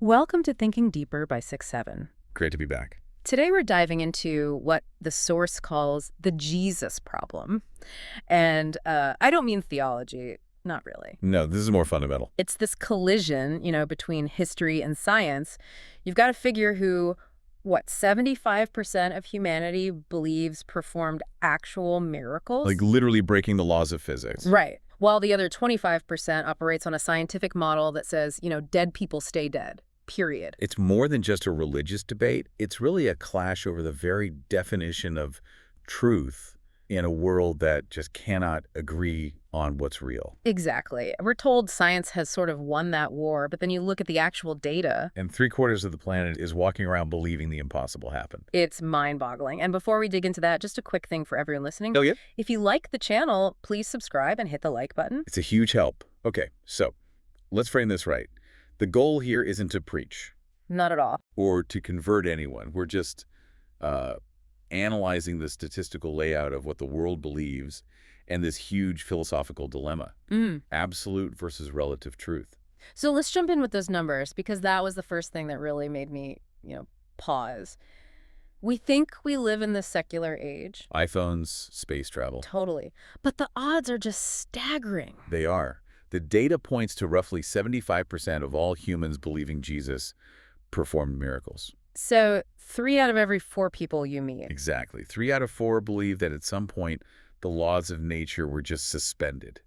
Welcome to Thinking Deeper by 6-7. Great to be back. Today we're diving into what the source calls the Jesus problem. And I don't mean theology, not really. No, this is more fundamental. It's this collision, between history and science. You've got a figure who, 75% of humanity believes performed actual miracles? Like literally breaking the laws of physics. Right. While the other 25% operates on a scientific model that says, dead people stay dead. Period. It's more than just a religious debate. It's really a clash over the very definition of truth in a world that just cannot agree on what's real. Exactly. We're told science has sort of won that war, but then you look at the actual data. And 3/4 of the planet is walking around believing the impossible happened. It's mind-boggling. And before we dig into that, just a quick thing for everyone listening. Oh, yeah? If you like the channel, please subscribe and hit the like button. It's a huge help. Okay, so let's frame this right. The goal here isn't to preach. Not at all. Or to convert anyone. We're just analyzing the statistical layout of what the world believes and this huge philosophical dilemma. Absolute versus relative truth. So let's jump in with those numbers, because that was the first thing that really made me, pause. We think we live in the secular age. iPhones, space travel. Totally. But the odds are just staggering. They are. The data points to roughly 75% of all humans believing Jesus performed miracles. So 3 out of every 4 people you meet. Exactly. 3 out of 4 believe that at some point the laws of nature were just suspended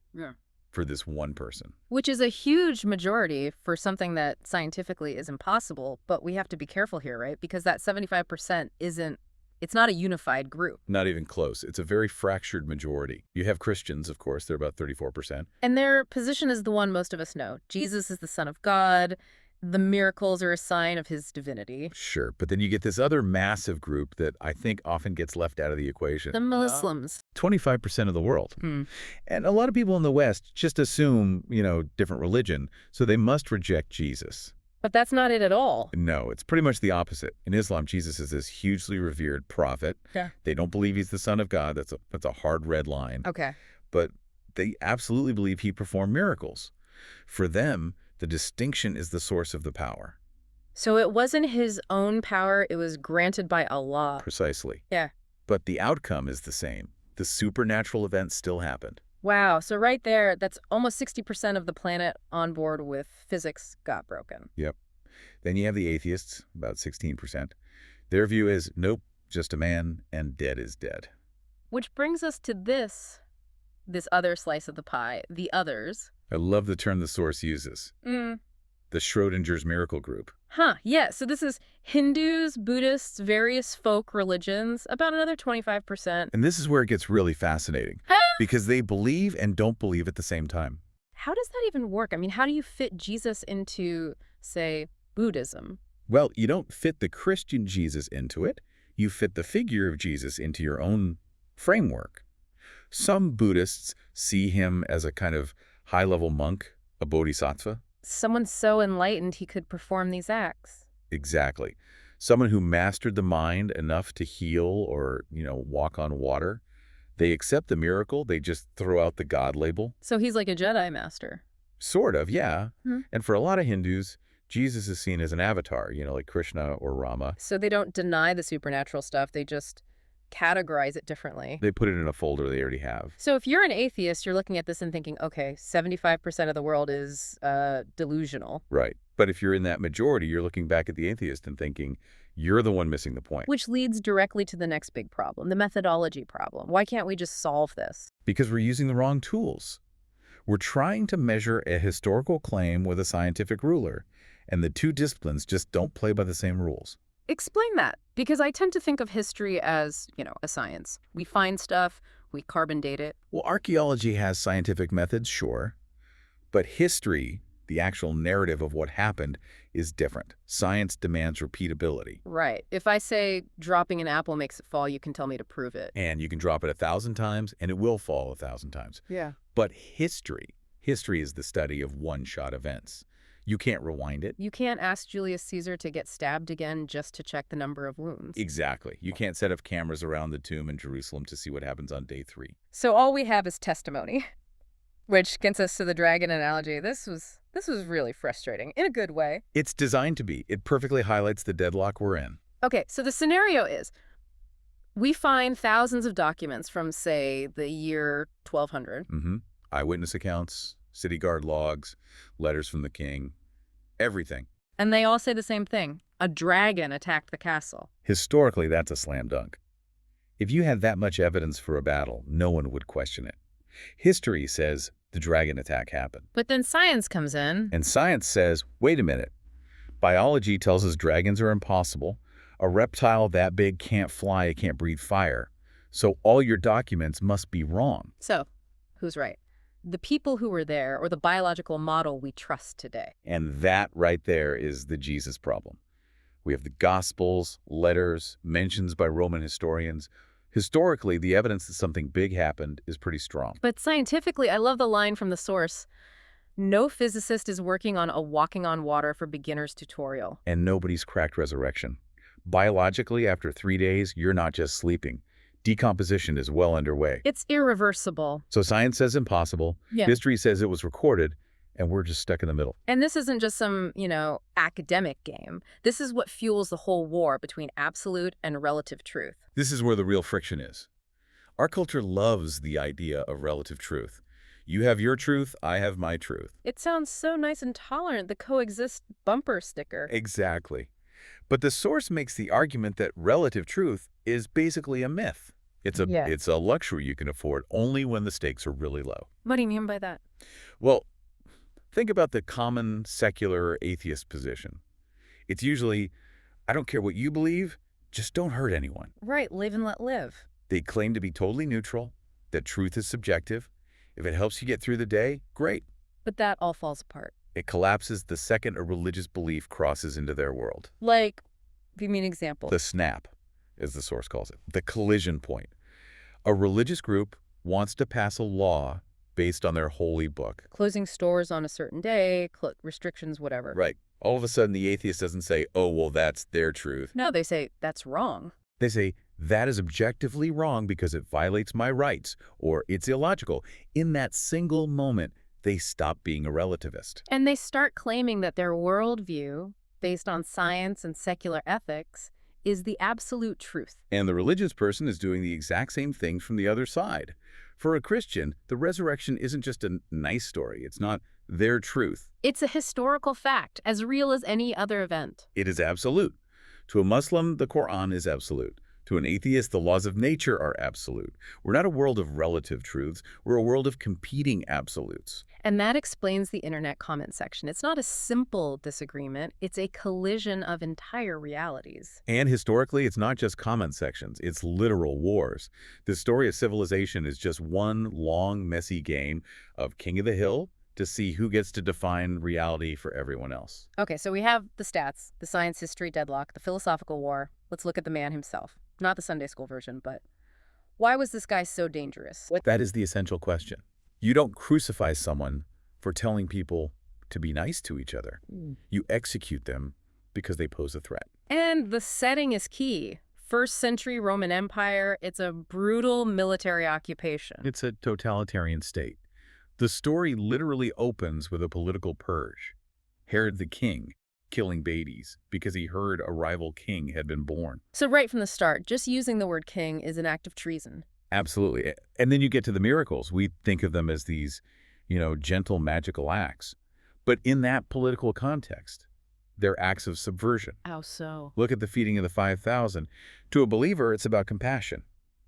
for this one person. Which is a huge majority for something that scientifically is impossible, but we have to be careful here, right? Because that 75% it's not a unified group. Not even close. It's a very fractured majority. You have Christians, of course, they're about 34%. And their position is the one most of us know. Jesus is the Son of God. The miracles are a sign of his divinity. Sure, but then you get this other massive group that I think often gets left out of the equation. The Muslims. 25% of the world. And a lot of people in the West just assume, different religion, so they must reject Jesus. But that's not it at all. No, it's pretty much the opposite. In Islam, Jesus is this hugely revered prophet. Yeah. They don't believe he's the Son of God. That's a hard red line. Okay. But they absolutely believe he performed miracles. For them, the distinction is the source of the power. So it wasn't his own power, it was granted by Allah. Precisely. Yeah. But the outcome is the same. The supernatural event still happened. Wow. So right there, that's almost 60% of the planet on board with physics got broken. Yep. Then you have the atheists, about 16%. Their view is, nope, just a man, and dead is dead. Which brings us to this other slice of the pie, the others. I love the term the source uses. The Schrodinger's miracle group. Yeah. So this is Hindus, Buddhists, various folk religions, about another 25%. And this is where it gets really fascinating, because they believe and don't believe at the same time. How does that even work? I mean, how do you fit Jesus into, say, Buddhism? Well, you don't fit the Christian Jesus into it. You fit the figure of Jesus into your own framework. Some Buddhists see him as a kind of high-level monk, a bodhisattva. Someone so enlightened he could perform these acts. Exactly. Someone who mastered the mind enough to heal or, walk on water. They accept the miracle. They just throw out the God label. So he's like a Jedi master. Sort of, yeah. And for a lot of Hindus, Jesus is seen as an avatar, like Krishna or Rama. So they don't deny the supernatural stuff. They just categorize it differently. They put it in a folder they already have. So if you're an atheist, you're looking at this and thinking, okay, 75% of the world is delusional. Right. But if you're in that majority, you're looking back at the atheist and thinking, you're the one missing the point. Which leads directly to the next big problem, the methodology problem. Why can't we just solve this? Because we're using the wrong tools. We're trying to measure a historical claim with a scientific ruler, and the two disciplines just don't play by the same rules. Explain that, because I tend to think of history as, a science. We find stuff, we carbon date it. Well, archaeology has scientific methods, sure, but history, the actual narrative of what happened, is different. Science demands repeatability. Right. If I say dropping an apple makes it fall, you can tell me to prove it. And you can drop it 1,000 times, and it will fall 1,000 times. Yeah. But history is the study of one-shot events. You can't rewind it. You can't ask Julius Caesar to get stabbed again just to check the number of wounds. Exactly. You can't set up cameras around the tomb in Jerusalem to see what happens on day 3. So all we have is testimony. Which gets us to the dragon analogy. This was really frustrating, in a good way. It's designed to be. It perfectly highlights the deadlock we're in. Okay, so the scenario is, we find thousands of documents from, say, the year 1200. Eyewitness accounts, city guard logs, letters from the king, everything. And they all say the same thing. A dragon attacked the castle. Historically, that's a slam dunk. If you had that much evidence for a battle, no one would question it. History says the dragon attack happened. But then science comes in. And science says, wait a minute. Biology tells us dragons are impossible. A reptile that big can't fly, it can't breathe fire. So all your documents must be wrong. So, who's right? The people who were there, or the biological model we trust today? And that right there is the Jesus problem. We have the Gospels, letters, mentions by Roman historians. Historically, the evidence that something big happened is pretty strong. But scientifically, I love the line from the source. No physicist is working on a walking on water for beginners tutorial. And nobody's cracked resurrection. Biologically, after 3 days, you're not just sleeping. Decomposition is well underway. It's irreversible. So science says impossible. Yeah. History says it was recorded, and we're just stuck in the middle. And this isn't just some, academic game. This is what fuels the whole war between absolute and relative truth. This is where the real friction is. Our culture loves the idea of relative truth. You have your truth, I have my truth. It sounds so nice and tolerant, the coexist bumper sticker. Exactly. But the source makes the argument that relative truth is basically a myth. It's a luxury you can afford only when the stakes are really low. What do you mean by that? Well, think about the common secular atheist position. It's usually, I don't care what you believe, just don't hurt anyone. Right, live and let live. They claim to be totally neutral, that truth is subjective. If it helps you get through the day, great. But that all falls apart. It collapses the second a religious belief crosses into their world. Like, give me an example. The snap, as the source calls it, the collision point. A religious group wants to pass a law based on their holy book. Closing stores on a certain day, restrictions, whatever. Right. All of a sudden, the atheist doesn't say, oh, well, that's their truth. No, they say, that's wrong. They say, that is objectively wrong because it violates my rights, or it's illogical. In that single moment, they stop being a relativist. And they start claiming that their worldview, based on science and secular ethics, is the absolute truth. And the religious person is doing the exact same thing from the other side. For a Christian, the resurrection isn't just a nice story. It's not their truth. It's a historical fact, as real as any other event. It is absolute. To a Muslim, the Quran is absolute. To an atheist, the laws of nature are absolute. We're not a world of relative truths. We're a world of competing absolutes. And that explains the internet comment section. It's not a simple disagreement. It's a collision of entire realities. And historically, it's not just comment sections. It's literal wars. The story of civilization is just one long, messy game of king of the hill to see who gets to define reality for everyone else. Okay, so we have the stats, the science history deadlock, the philosophical war. Let's look at the man himself. Not the Sunday school version, but why was this guy so dangerous? That is the essential question. You don't crucify someone for telling people to be nice to each other. You execute them because they pose a threat. And the setting is key. First century Roman Empire, it's a brutal military occupation. It's a totalitarian state. The story literally opens with a political purge. Herod the king killing babies because he heard a rival king had been born. So right from the start, just using the word king is an act of treason. Absolutely. And then you get to the miracles. We think of them as these, gentle magical acts. But in that political context, they're acts of subversion. How so? Look at the feeding of the 5,000. To a believer, it's about compassion.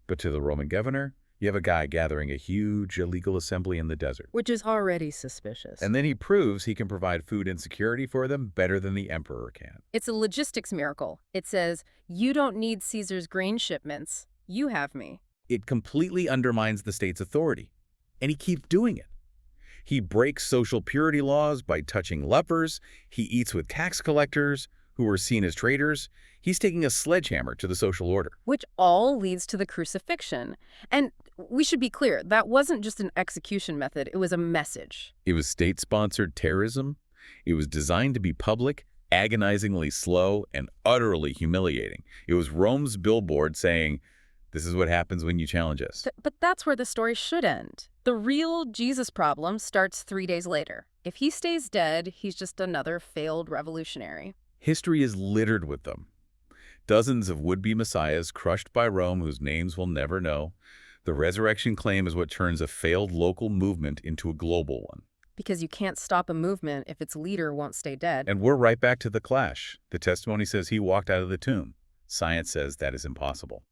But to the Roman governor, you have a guy gathering a huge illegal assembly in the desert. Which is already suspicious. And then he proves he can provide food and security for them better than the emperor can. It's a logistics miracle. It says, you don't need Caesar's grain shipments. You have me. It completely undermines the state's authority. And he keeps doing it. He breaks social purity laws by touching lepers. He eats with tax collectors who are seen as traitors. He's taking a sledgehammer to the social order. Which all leads to the crucifixion. And we should be clear, that wasn't just an execution method, it was a message. It was state-sponsored terrorism. It was designed to be public, agonizingly slow, and utterly humiliating. It was Rome's billboard saying, This is what happens when you challenge us. But that's where the story should end. The real Jesus problem starts 3 days later. If he stays dead, he's just another failed revolutionary. History is littered with them. Dozens of would-be messiahs crushed by Rome whose names we'll never know. The resurrection claim is what turns a failed local movement into a global one. Because you can't stop a movement if its leader won't stay dead. And we're right back to the clash. The testimony says he walked out of the tomb. Science says that is impossible.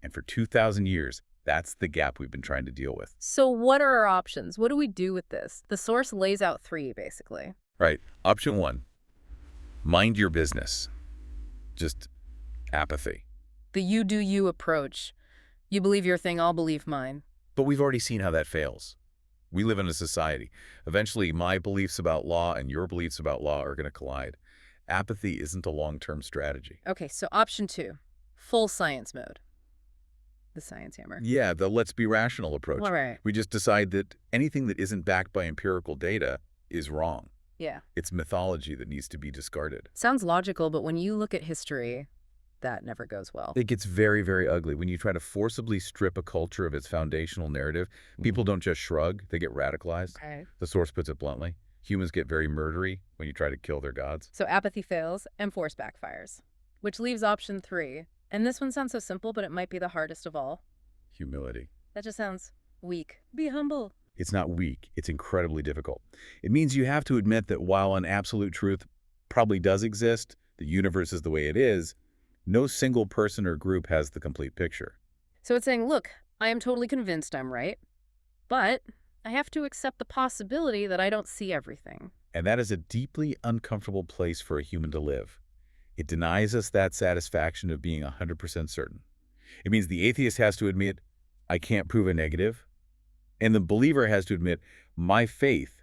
And for 2,000 years, that's the gap we've been trying to deal with. So what are our options? What do we do with this? The source lays out 3, basically. Right. Option 1, mind your business. Just apathy. The you do you approach. You believe your thing, I'll believe mine. But we've already seen how that fails. We live in a society. Eventually, my beliefs about law and your beliefs about law are going to collide. Apathy isn't a long-term strategy. Okay, so option 2, full science mode. The science hammer. Yeah, the let's be rational approach. All right. We just decide that anything that isn't backed by empirical data is wrong. Yeah. It's mythology that needs to be discarded. Sounds logical, but when you look at history, that never goes well. It gets very, very ugly. When you try to forcibly strip a culture of its foundational narrative, people don't just shrug, they get radicalized. Okay. The source puts it bluntly. Humans get very murdery when you try to kill their gods. So apathy fails and force backfires, which leaves option 3. And this one sounds so simple, but it might be the hardest of all. Humility. That just sounds weak. Be humble. It's not weak. It's incredibly difficult. It means you have to admit that while an absolute truth probably does exist, the universe is the way it is, no single person or group has the complete picture. So it's saying, look, I am totally convinced I'm right, but I have to accept the possibility that I don't see everything. And that is a deeply uncomfortable place for a human to live. It denies us that satisfaction of being 100% certain. It means the atheist has to admit, I can't prove a negative. And the believer has to admit, my faith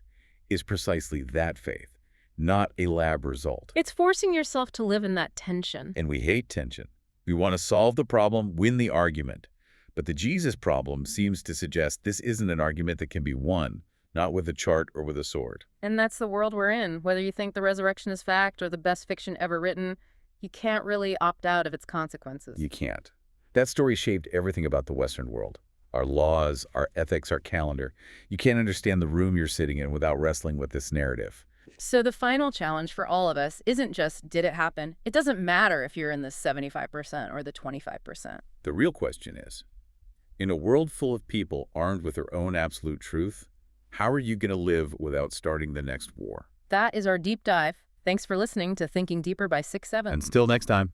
is precisely that faith, not a lab result. It's forcing yourself to live in that tension. And we hate tension. We want to solve the problem, win the argument. But the Jesus problem seems to suggest this isn't an argument that can be won, not with a chart or with a sword. And that's the world we're in. Whether you think the resurrection is fact or the best fiction ever written, you can't really opt out of its consequences. You can't. That story shaped everything about the Western world. Our laws, our ethics, our calendar. You can't understand the room you're sitting in without wrestling with this narrative. So the final challenge for all of us isn't just, did it happen? It doesn't matter if you're in the 75% or the 25%. The real question is, in a world full of people armed with their own absolute truth, how are you going to live without starting the next war? That is our deep dive. Thanks for listening to Thinking Deeper by 6-7. Until next time.